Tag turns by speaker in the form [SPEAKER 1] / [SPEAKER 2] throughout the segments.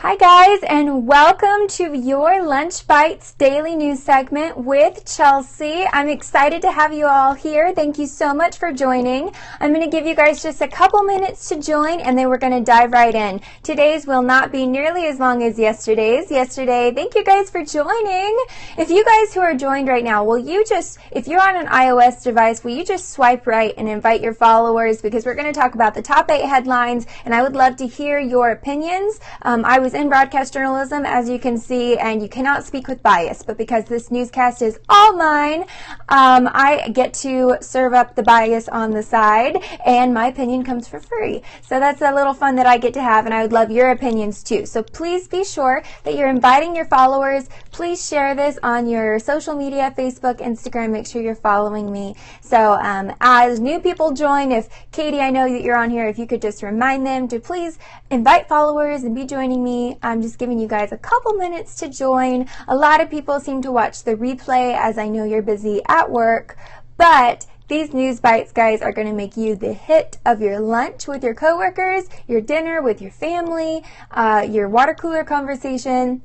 [SPEAKER 1] Hi guys, and welcome to your Lunch Bites daily news segment with Chelsea. I'm excited to have you all here. Thank you so much for joining. I'm going to give you guys just a couple minutes to join, and then we're going to dive right in. Today's will not be nearly as long as yesterday's. Thank you guys for joining. If you guys who are joined right now, if you're on an iOS device, will you just swipe right and invite your followers, because we're going to talk about the top 8 headlines, and I would love to hear your opinions. I was in broadcast journalism, as you can see, and you cannot speak with bias, but because this newscast is all mine, I get to serve up the bias on the side, and my opinion comes for free. So that's a little fun that I get to have, and I would love your opinions too. So please be sure that you're inviting your followers. Please share this on your social media, Facebook, Instagram. Make sure you're following me. So as new people join, if Katie, I know that you're on here, if you could just remind them to please invite followers and be joining me. I'm just giving you guys a couple minutes to join. A lot of people seem to watch the replay, as I know you're busy at work, but these news bites, guys, are going to make you the hit of your lunch with your coworkers, your dinner with your family, your water cooler conversation.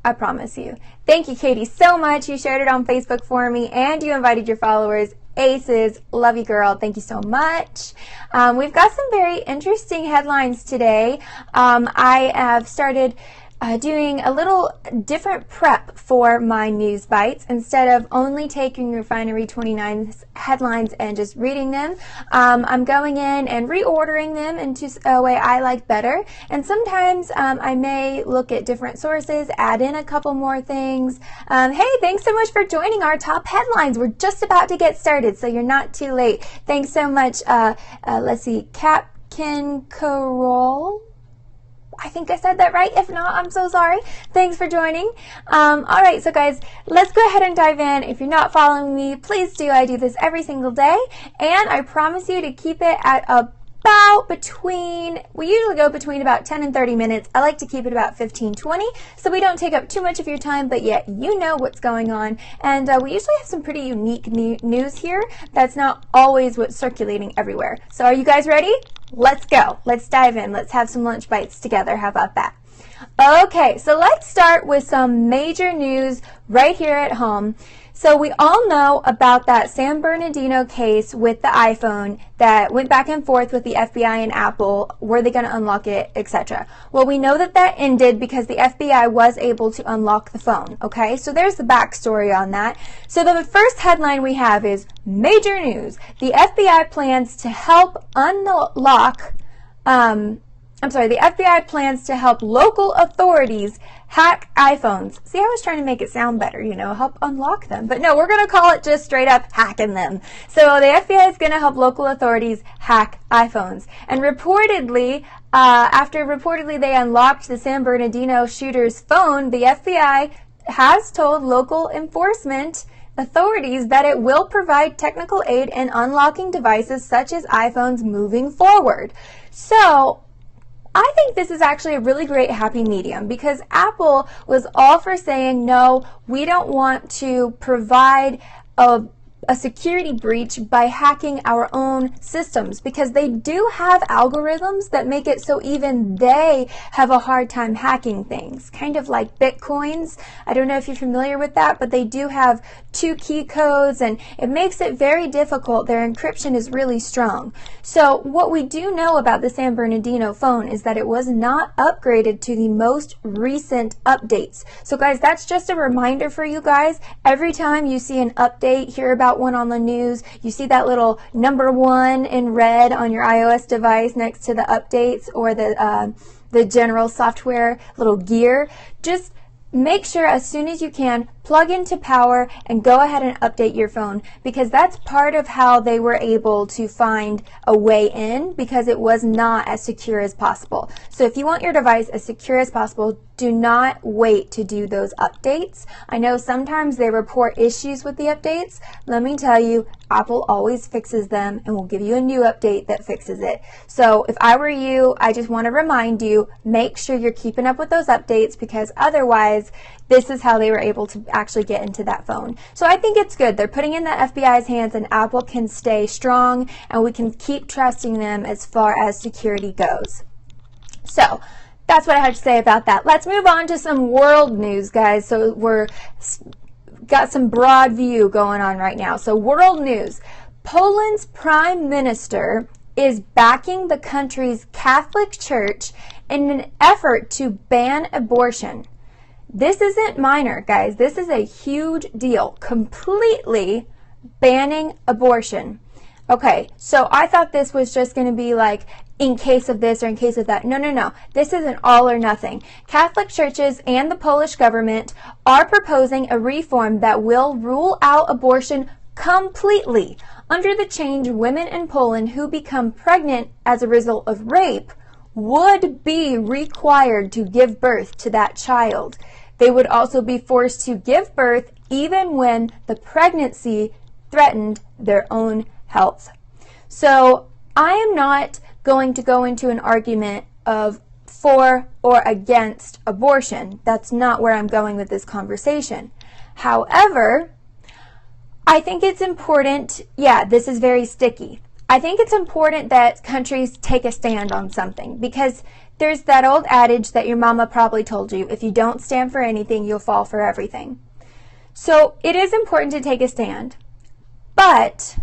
[SPEAKER 1] I promise you. Thank you, Katie, so much. You shared it on Facebook for me, and you invited your followers. Aces, love you, girl. Thank you so much. We've got some very interesting headlines today. I have started doing a little different prep for my news bites. Instead of only taking Refinery 29's headlines and just reading them, I'm going in and reordering them into a way I like better. And sometimes I may look at different sources, add in a couple more things. Hey, thanks so much for joining our top headlines. We're just about to get started, so you're not too late. Thanks so much. Let's see, Capkin Carol. I think I said that right. If not, I'm so sorry. Thanks for joining. All right, so guys, let's go ahead and dive in. If you're not following me, please do. I do this every single day, and I promise you to keep it at we usually go between about 10 and 30 minutes. I like to keep it about 15, 20, so we don't take up too much of your time, but yet you know what's going on. And we usually have some pretty unique news here that's not always what's circulating everywhere. So are you guys ready? Let's go. Let's dive in. Let's have some lunch bites together. How about that? Okay, so let's start with some major news right here at home. So we all know about that San Bernardino case with the iPhone that went back and forth with the FBI and Apple. Were they going to unlock it, etc.? Well, we know that that ended because the FBI was able to unlock the phone, okay? So there's the backstory on that. So the first headline we have is major news. The FBI plans to help the FBI plans to help local authorities hack iPhones. See, I was trying to make it sound better, help unlock them. But no, we're going to call it just straight up hacking them. So the FBI is going to help local authorities hack iPhones. And reportedly, after they unlocked the San Bernardino shooter's phone, the FBI has told local enforcement authorities that it will provide technical aid in unlocking devices such as iPhones moving forward. So I think this is actually a really great happy medium, because Apple was all for saying, no, we don't want to provide a security breach by hacking our own systems, because they do have algorithms that make it so even they have a hard time hacking things, kind of like Bitcoins. I don't know if you're familiar with that, but they do have 2 key codes, and it makes it very difficult. Their encryption is really strong. So what we do know about the San Bernardino phone is that it was not upgraded to the most recent updates. So guys, that's just a reminder for you guys. Every time you see an update, hear about one on the news, you see that little number 1 in red on your iOS device next to the updates or the general software little gear, just make sure as soon as you can, plug into power and go ahead and update your phone, because that's part of how they were able to find a way in, because it was not as secure as possible. So if you want your device as secure as possible, do not wait to do those updates. I know sometimes they report issues with the updates. Let me tell you, Apple always fixes them and will give you a new update that fixes it. So if I were you, I just want to remind you, make sure you're keeping up with those updates, because otherwise this is how they were able to actually get into that phone. So I think it's good. They're putting in the FBI's hands, and Apple can stay strong, and we can keep trusting them as far as security goes. So that's what I have to say about that. Let's move on to some world news, guys. So we're got some broad view going on right now. So world news. Poland's prime minister is backing the country's Catholic Church in an effort to ban abortion. This isn't minor, guys. This is a huge deal. Completely banning abortion. Okay, so I thought this was just going to be like in case of this or in case of that. No, no, no. This is an all or nothing. Catholic churches and the Polish government are proposing a reform that will rule out abortion completely. Under the change, women in Poland who become pregnant as a result of rape would be required to give birth to that child. They would also be forced to give birth even when the pregnancy threatened their own health. So I am not going to go into an argument of for or against abortion. That's not where I'm going with this conversation. However, I think it's important, yeah, this is very sticky. I think it's important that countries take a stand on something, because there's that old adage that your mama probably told you, if you don't stand for anything, you'll fall for everything. So it is important to take a stand. But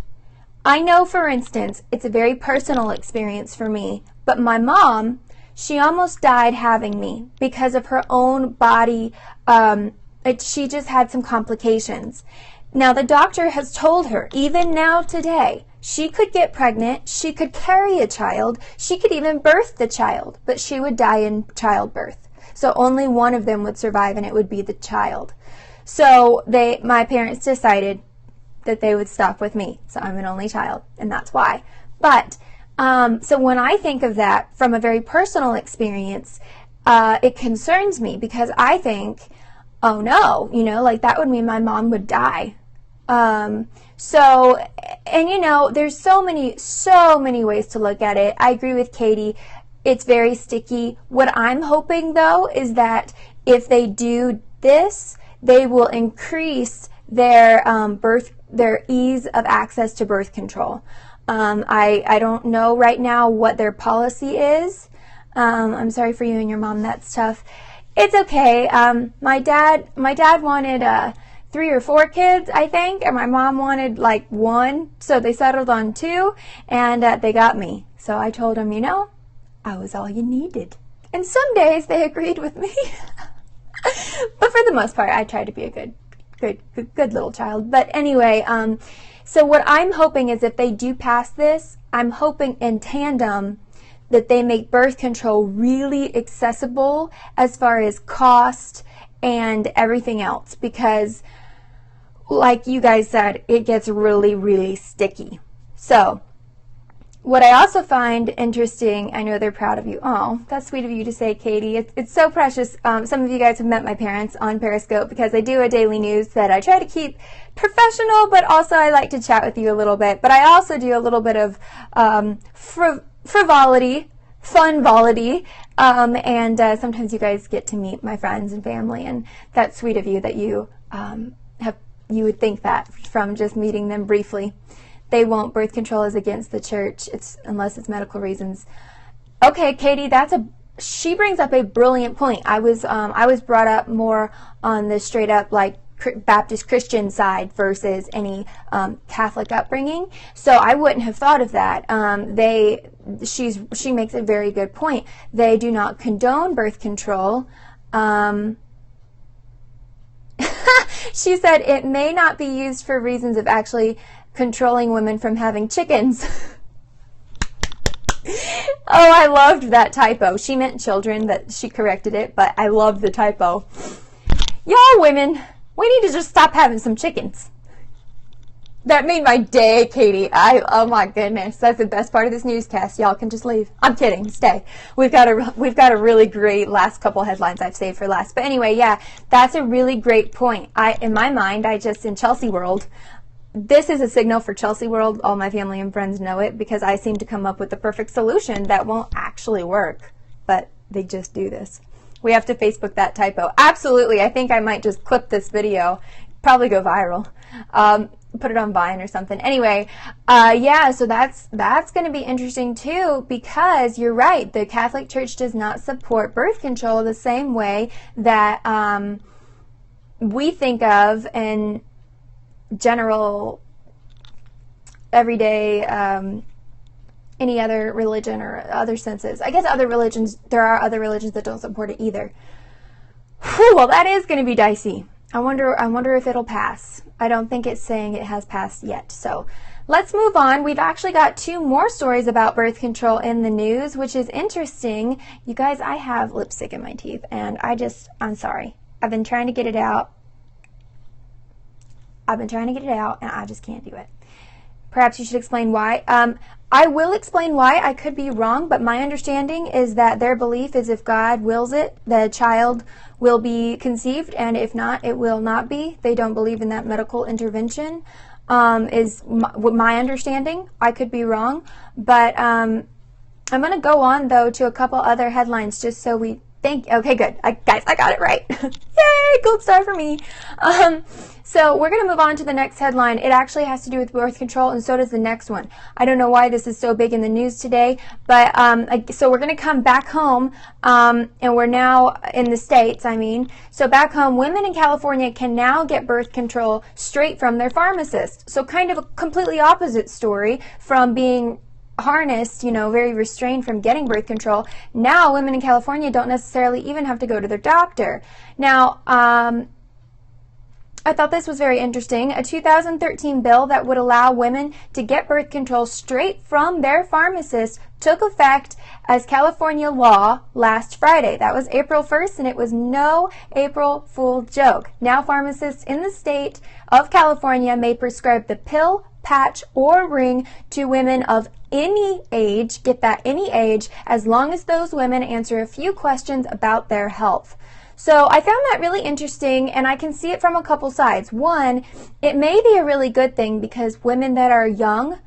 [SPEAKER 1] I know, for instance, it's a very personal experience for me, but my mom, she almost died having me because of her own body. She just had some complications. Now, the doctor has told her, even now today, she could get pregnant, she could carry a child, she could even birth the child, but she would die in childbirth. So only one of them would survive, and it would be the child. So my parents decided that they would stop with me. So I'm an only child, and that's why. But, so when I think of that from a very personal experience, it concerns me, because I think, oh no, like that would mean my mom would die. So, and there's so many ways to look at it. I agree with Katie. It's very sticky. What I'm hoping, though, is that if they do this, they will increase their their ease of access to birth control. I don't know right now what their policy is. I'm sorry for you and your mom. That's tough. It's okay. My dad wanted 3 or 4 kids, I think, and my mom wanted like 1, so they settled on 2, and they got me. So I told them, I was all you needed. And some days they agreed with me. But for the most part, I tried to be a good little child. But anyway, so what I'm hoping is if they do pass this, I'm hoping in tandem that they make birth control really accessible as far as cost and everything else, because like you guys said, it gets really, really sticky. So what I also find interesting, I know they're proud of you. Oh, that's sweet of you to say, Katie. It's so precious. Some of you guys have met my parents on Periscope, because I do a daily news that I try to keep professional, but also I like to chat with you a little bit. But I also do a little bit of frivolity, fun-volity, and sometimes you guys get to meet my friends and family, and that's sweet of you that you you would think that from just meeting them briefly. They won't. Birth control is against the church, unless it's medical reasons. Okay, Katie, she brings up a brilliant point. I was brought up more on the straight up like Baptist Christian side versus any Catholic upbringing, so I wouldn't have thought of that. She makes a very good point. They do not condone birth control. She said it may not be used for reasons of actually controlling women from having chickens. Oh, I loved that typo. She meant children, that she corrected it, but I loved the typo. Y'all women, we need to just stop having some chickens. That made my day, Katie. Oh my goodness, that's the best part of this newscast. Y'all can just leave. I'm kidding. Stay. We've got a really great last couple headlines I've saved for last. But anyway, yeah, that's a really great point. In my mind, in Chelsea world, this is a signal for Chelsea world. All my family and friends know it, because I seem to come up with the perfect solution that won't actually work, but they just do this. We have to Facebook that typo. Absolutely. I think I might just clip this video, probably go viral. Put it on Vine or something. Anyway, yeah, so that's going to be interesting too, because you're right, the Catholic Church does not support birth control the same way that we think of in general, everyday, any other religion or other senses. I guess other religions, there are other religions that don't support it either. Whew, well, that is going to be dicey. I wonder if it'll pass. I don't think it's saying it has passed yet. So let's move on. We've actually got 2 more stories about birth control in the news, which is interesting. You guys, I have lipstick in my teeth, and I'm sorry. I've been trying to get it out. And I just can't do it. Perhaps you should explain why. I will explain why. I could be wrong, but my understanding is that their belief is if God wills it, the child will be conceived, and if not, it will not be. They don't believe in that medical intervention, is my understanding. I could be wrong, but I'm going to go on, though, to a couple other headlines just so we think. Okay, good. Guys, I got it right. Yay, gold star for me. So we're going to move on to the next headline. It actually has to do with birth control, and so does the next one. I don't know why this is so big in the news today, but so we're going to come back home, and we're now in the States, So back home, women in California can now get birth control straight from their pharmacist. So kind of a completely opposite story from being harnessed, very restrained from getting birth control. Now women in California don't necessarily even have to go to their doctor. Now, I thought this was very interesting. A 2013 bill that would allow women to get birth control straight from their pharmacist took effect as California law last Friday. That was April 1st, and it was no April Fool joke. Now pharmacists in the state of California may prescribe the pill, patch, or ring to women of any age, get that, any age, as long as those women answer a few questions about their health. So I found that really interesting, and I can see it from a couple sides. One, it may be a really good thing because women that are young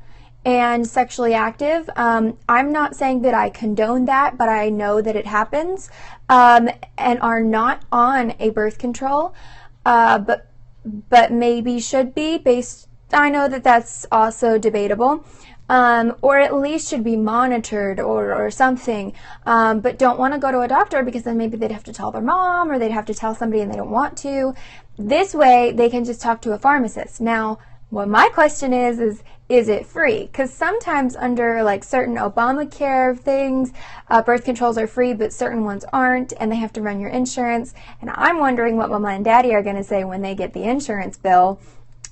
[SPEAKER 1] and sexually active, I'm not saying that I condone that, but I know that it happens, and are not on a birth control, but maybe should be based. I know that that's also debatable. Or at least should be monitored or something, but don't want to go to a doctor because then maybe they'd have to tell their mom or they'd have to tell somebody and they don't want to. This way, they can just talk to a pharmacist. Now, what my question is it free? Because sometimes under like certain Obamacare things, birth controls are free, but certain ones aren't, and they have to run your insurance. And I'm wondering what Mama and Daddy are going to say when they get the insurance bill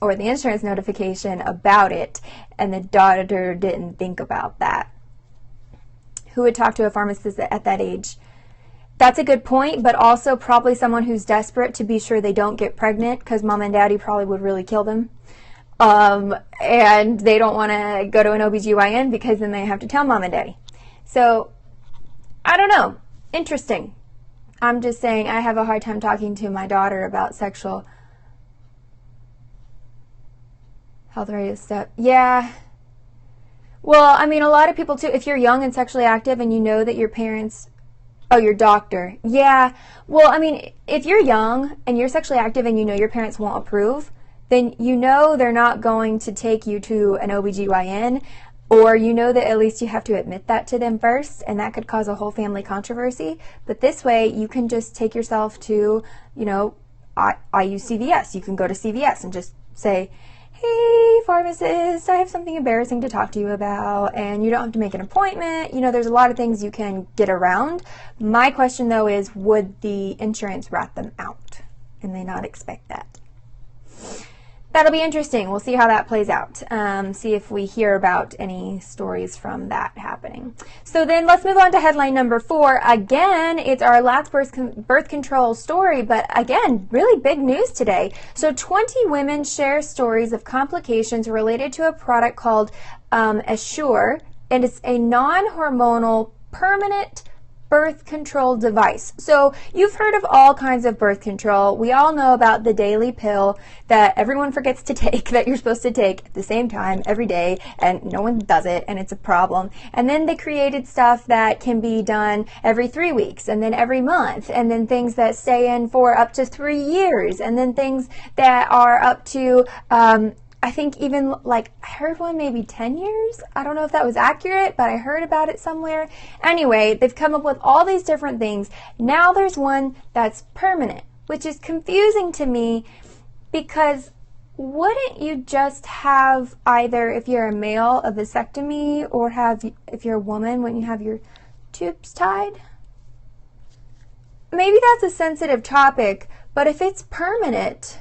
[SPEAKER 1] or the insurance notification about it, and the daughter didn't think about that. Who would talk to a pharmacist at that age? That's a good point, but also probably someone who's desperate to be sure they don't get pregnant, because Mom and Daddy probably would really kill them. And they don't want to go to an OBGYN because then they have to tell Mom and Daddy. So, I don't know. Interesting. I'm just saying I have a hard time talking to my daughter about sexual health readiness stuff. Yeah. Well, a lot of people too, if you're young and sexually active and you know that your parents, your doctor. Yeah. Well, if you're young and you're sexually active and you know your parents won't approve, then you know they're not going to take you to an OBGYN, or you know that at least you have to admit that to them first, and that could cause a whole family controversy. But this way, you can just take yourself to, I use CVS. You can go to CVS and just say, hey, pharmacist, I have something embarrassing to talk to you about, and you don't have to make an appointment. There's a lot of things you can get around. My question, though, is would the insurance rat them out? And they not expect that. That'll be interesting. We'll see how that plays out. See if we hear about any stories from that happening. So then let's move on to headline number 4. Again, it's our last birth control story, but again, really big news today. So 20 women share stories of complications related to a product called Assure, and it's a non-hormonal permanent birth control device. So you've heard of all kinds of birth control. We all know about the daily pill that everyone forgets to take, that you're supposed to take at the same time every day, and no one does it, and it's a problem. And then they created stuff that can be done every 3 weeks, and then every month, and then things that stay in for up to 3 years, and then things that are up to I think even like I heard one maybe 10 years. I don't know if that was accurate, but I heard about it somewhere. Anyway, they've come up with all these different things. Now there's one that's permanent, which is confusing to me because wouldn't you just have either, if you're a male, a vasectomy, or if you're a woman, wouldn't you have your tubes tied? Maybe that's a sensitive topic, but if it's permanent,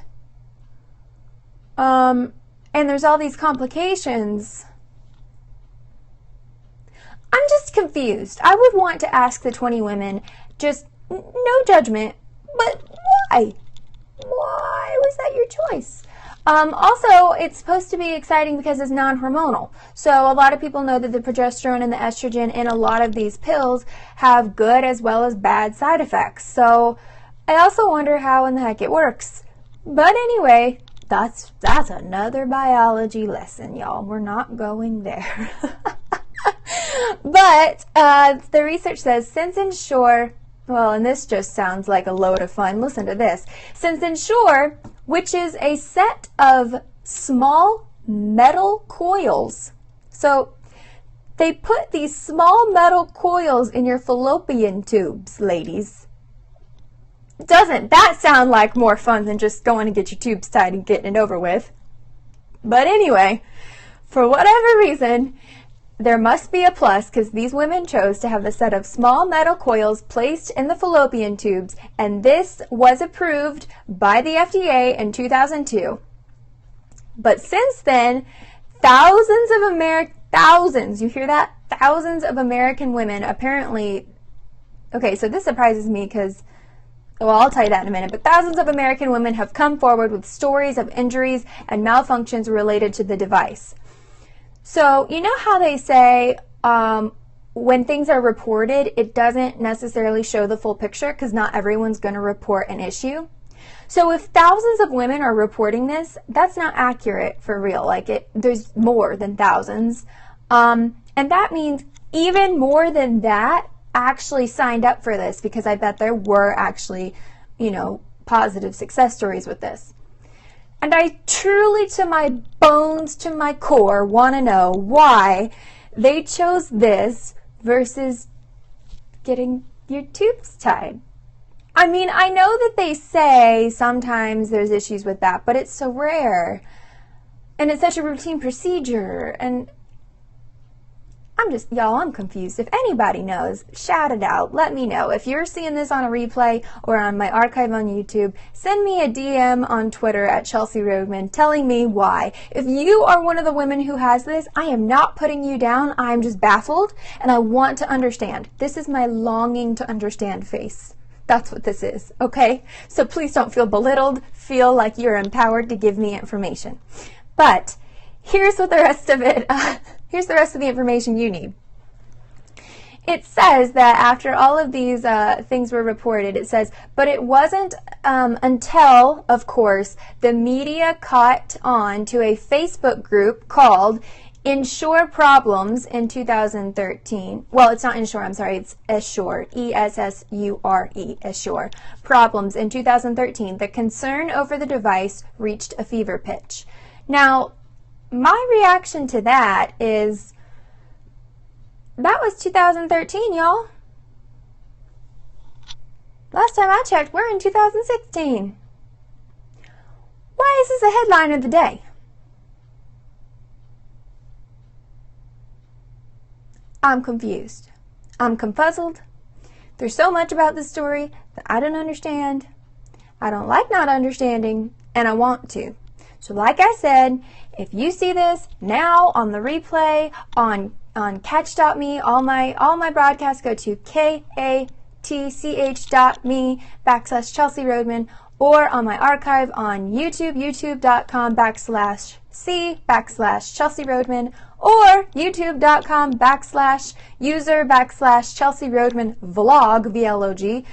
[SPEAKER 1] and there's all these complications, I'm just confused. I would want to ask the 20 women, just no judgment, but why? Why was that your choice? Also, it's supposed to be exciting because it's non-hormonal. So a lot of people know that the progesterone and the estrogen in a lot of these pills have good as well as bad side effects. So I also wonder how in the heck it works. But anyway, that's another biology lesson, y'all. We're not going there. But the research says, since Ensure, well, and this just sounds like a load of fun. Listen to this. Since Ensure, which is a set of small metal coils. So they put these small metal coils in your fallopian tubes, ladies. Doesn't that sound like more fun than just going to get your tubes tied and getting it over with? But anyway, for whatever reason, there must be a plus because these women chose to have a set of small metal coils placed in the fallopian tubes, and this was approved by the FDA in 2002. But since then, thousands, you hear that? Thousands of American women apparently, okay, so this surprises me because, well, I'll tell you that in a minute, but thousands of American women have come forward with stories of injuries and malfunctions related to the device. So, you know how they say when things are reported, it doesn't necessarily show the full picture because not everyone's going to report an issue. So if thousands of women are reporting this, that's not accurate for real. Like there's more than thousands. And that means even more than that actually signed up for this, because I bet there were actually, positive success stories with this. And I truly, to my bones, to my core, want to know why they chose this versus getting your tubes tied. I mean, I know that they say sometimes there's issues with that, but it's so rare. And it's such a routine procedure. And I'm confused. If anybody knows, shout it out. Let me know. If you're seeing this on a replay or on my archive on YouTube, send me a DM on Twitter at ChelseaRoadman telling me why. If you are one of the women who has this, I am not putting you down. I am just baffled and I want to understand. This is my longing to understand face. That's what this is, okay? So please don't feel belittled. Feel like you're empowered to give me information. But here's what the rest of it. Here's the rest of the information you need. It says that after all of these things were reported, it says, but it wasn't until, of course, the media caught on to a Facebook group called Ensure Problems in 2013. Well, it's not Ensure, I'm sorry, it's Essure, E-S-S-U-R-E, Essure Problems in 2013. The concern over the device reached a fever pitch. Now, my reaction to that is, that was 2013, y'all. Last time I checked, we're in 2016. Why is this a headline of the day? I'm confused. I'm confuzzled. There's so much about this story that I don't understand. I don't like not understanding, and I want to. So like I said, if you see this now on the replay, on catch.me, all my broadcasts go to katch.me/ChelseaRoadman, or on my archive on YouTube, youtube.com/C/ChelseaRoadman, or youtube.com/user/ChelseaRoadman vlog, VLOG.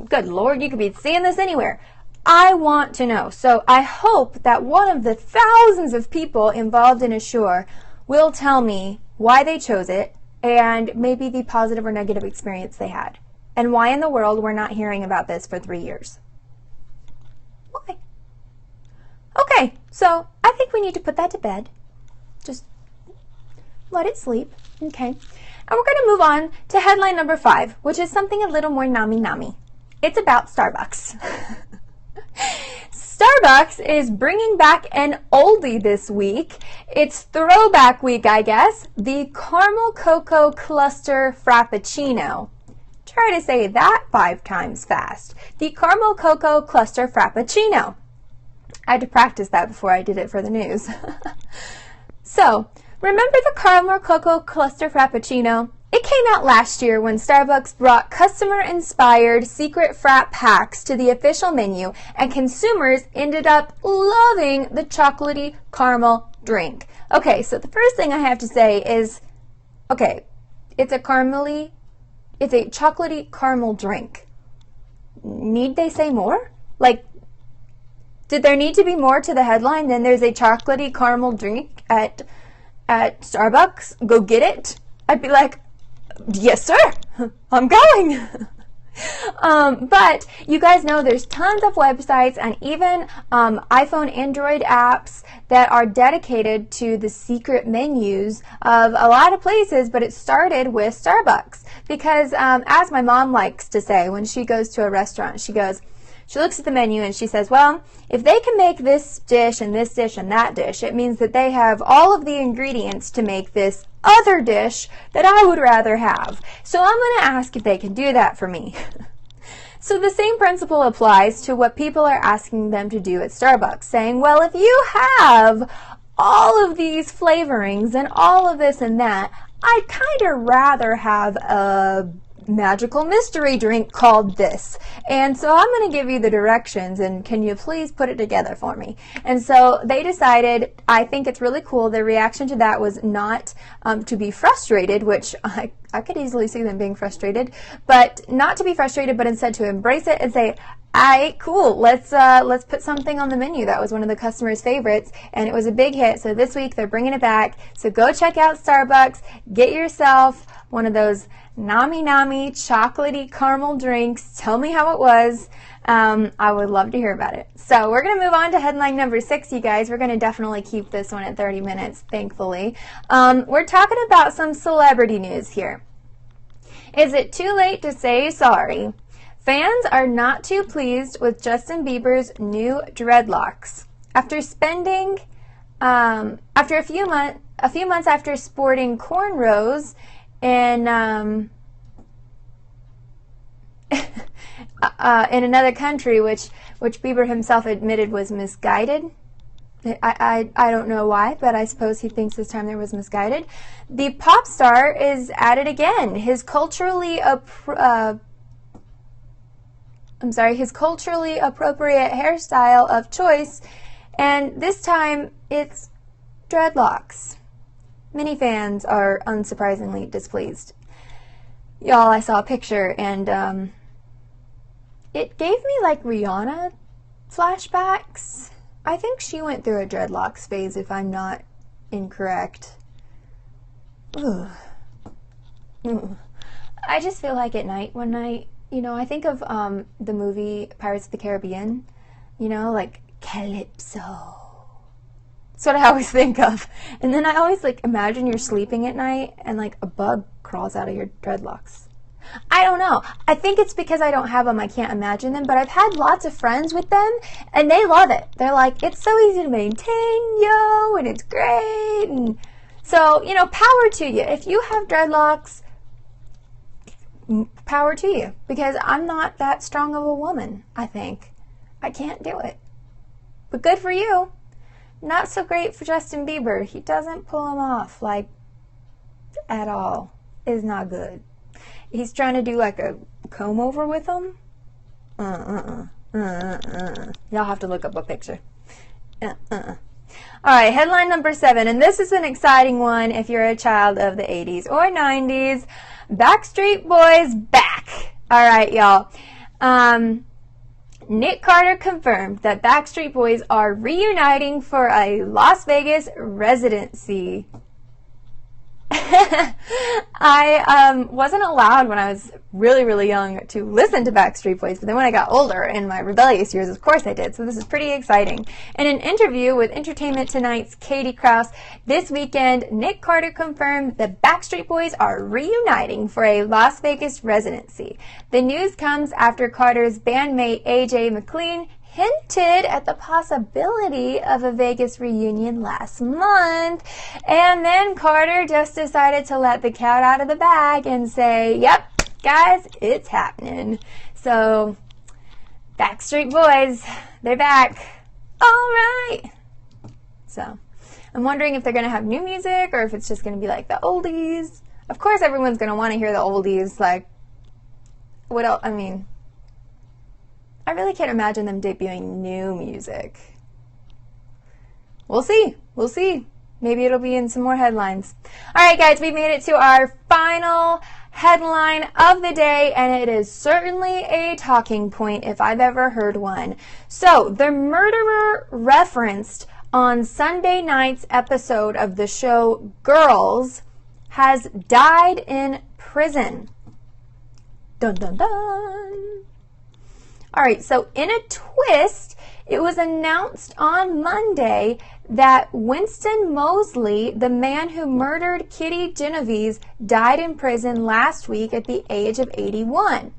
[SPEAKER 1] Good Lord, you could be seeing this anywhere. I want to know. So I hope that one of the thousands of people involved in Assure will tell me why they chose it and maybe the positive or negative experience they had. And why in the world we're not hearing about this for 3 years. Why? Okay, so I think we need to put that to bed. Just let it sleep. Okay. And we're going to move on to headline number 5, which is something a little more nami-nami. It's about Starbucks. Starbucks is bringing back an oldie this week. It's throwback week, I guess. The Caramel Cocoa Cluster Frappuccino. Try to say that 5 times fast. The Caramel Cocoa Cluster Frappuccino. I had to practice that before I did it for the news. So, remember the Caramel Cocoa Cluster Frappuccino? It came out last year when Starbucks brought customer-inspired secret frap packs to the official menu, and consumers ended up loving the chocolatey caramel drink. Okay, so the first thing I have to say is, okay, it's a chocolatey caramel drink. Need they say more? Like, did there need to be more to the headline than there's a chocolatey caramel drink at Starbucks? Go get it? I'd be like, yes, sir. I'm going. But you guys know there's tons of websites and even iPhone, Android apps that are dedicated to the secret menus of a lot of places, but it started with Starbucks. Because as my mom likes to say when she goes to a restaurant, she looks at the menu and she says, well, if they can make this dish and that dish, it means that they have all of the ingredients to make this other dish that I would rather have. So I'm going to ask if they can do that for me. So the same principle applies to what people are asking them to do at Starbucks, saying, well, if you have all of these flavorings and all of this and that, I'd kind of rather have a magical mystery drink called this. And so I'm going to give you the directions, and can you please put it together for me? And so they decided, I think it's really cool. Their reaction to that was not to be frustrated, which I could easily see them being frustrated, but not to be frustrated, but instead to embrace it and say, alright, cool, let's put something on the menu. That was one of the customers' favorites, and it was a big hit. So this week they're bringing it back. So go check out Starbucks, get yourself one of those nami-nami chocolatey caramel drinks. Tell me how it was. I would love to hear about it. So we're going to move on to headline number 6, you guys. We're going to definitely keep this one at 30 minutes, thankfully. We're talking about some celebrity news here. Is it too late to say sorry? Fans are not too pleased with Justin Bieber's new dreadlocks. After spending, after a few months after sporting cornrows in another country, which Bieber himself admitted was misguided. I don't know why, but I suppose he thinks this time there was misguided. The pop star is at it again. His culturally appropriate hairstyle of choice, and this time it's dreadlocks. Many fans are unsurprisingly displeased. Y'all, I saw a picture and it gave me like Rihanna flashbacks. I think she went through a dreadlocks phase, if I'm not incorrect. Ugh. I just feel like at night, one night, I think of the movie Pirates of the Caribbean, like Calypso. That's what I always think of. And then I always imagine you're sleeping at night and a bug crawls out of your dreadlocks. I don't know. I think it's because I don't have them. I can't imagine them. But I've had lots of friends with them and they love it. They're like, it's so easy to maintain, yo, and it's great. And so, power to you. If you have dreadlocks, power to you. Because I'm not that strong of a woman, I think. I can't do it. But good for you. Not so great for Justin Bieber. He doesn't pull them off, at all. It's not good. He's trying to do a comb over with them. Y'all have to look up a picture. All right, headline number 7, and this is an exciting one if you're a child of the 80s or 90s. Backstreet Boys back. All right, y'all. Nick Carter confirmed that Backstreet Boys are reuniting for a Las Vegas residency. I wasn't allowed when I was really, really young to listen to Backstreet Boys, but then when I got older in my rebellious years, of course I did. So this is pretty exciting. In an interview with Entertainment Tonight's Katie Krause this weekend, Nick Carter confirmed the Backstreet Boys are reuniting for a Las Vegas residency. The news comes after Carter's bandmate AJ McLean hinted at the possibility of a Vegas reunion last month, and then Carter just decided to let the cat out of the bag and say, yep, guys, it's happening. So, Backstreet Boys, they're back. All right. So, I'm wondering if they're going to have new music or if it's just going to be like the oldies. Of course, everyone's going to want to hear the oldies. Like, what else? I mean, I really can't imagine them debuting new music. We'll see. We'll see. Maybe it'll be in some more headlines. All right, guys, we made it to our final headline of the day, and it is certainly a talking point if I've ever heard one. So, the murderer referenced on Sunday night's episode of the show Girls has died in prison. Dun, dun, dun. All right, so in a twist, it was announced on Monday that Winston Mosley, the man who murdered Kitty Genovese, died in prison last week at the age of 81.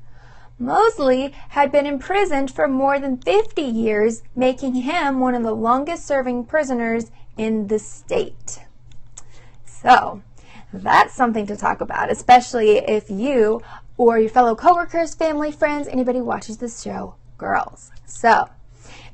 [SPEAKER 1] Mosley had been imprisoned for more than 50 years, making him one of the longest-serving prisoners in the state. So, that's something to talk about, especially if you or your fellow coworkers, family, friends, anybody watches this show, Girls. So,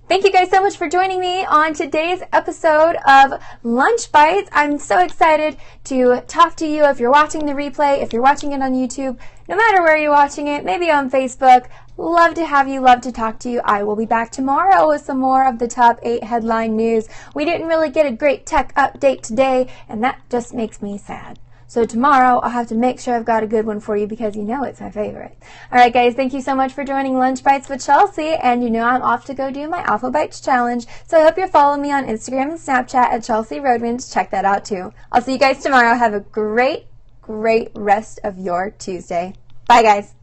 [SPEAKER 1] thank you guys so much for joining me on today's episode of Lunch Bites. I'm so excited to talk to you if you're watching the replay, if you're watching it on YouTube, no matter where you're watching it, maybe on Facebook. Love to have you, love to talk to you. I will be back tomorrow with some more of the top 8 headline news. We didn't really get a great tech update today, and that just makes me sad. So tomorrow, I'll have to make sure I've got a good one for you because you know it's my favorite. All right, guys, thank you so much for joining Lunch Bites with Chelsea. And you know I'm off to go do my Alpha Bites Challenge. So I hope you're following me on Instagram and Snapchat at ChelseaRoadman. Check that out, too. I'll see you guys tomorrow. Have a great, great rest of your Tuesday. Bye, guys.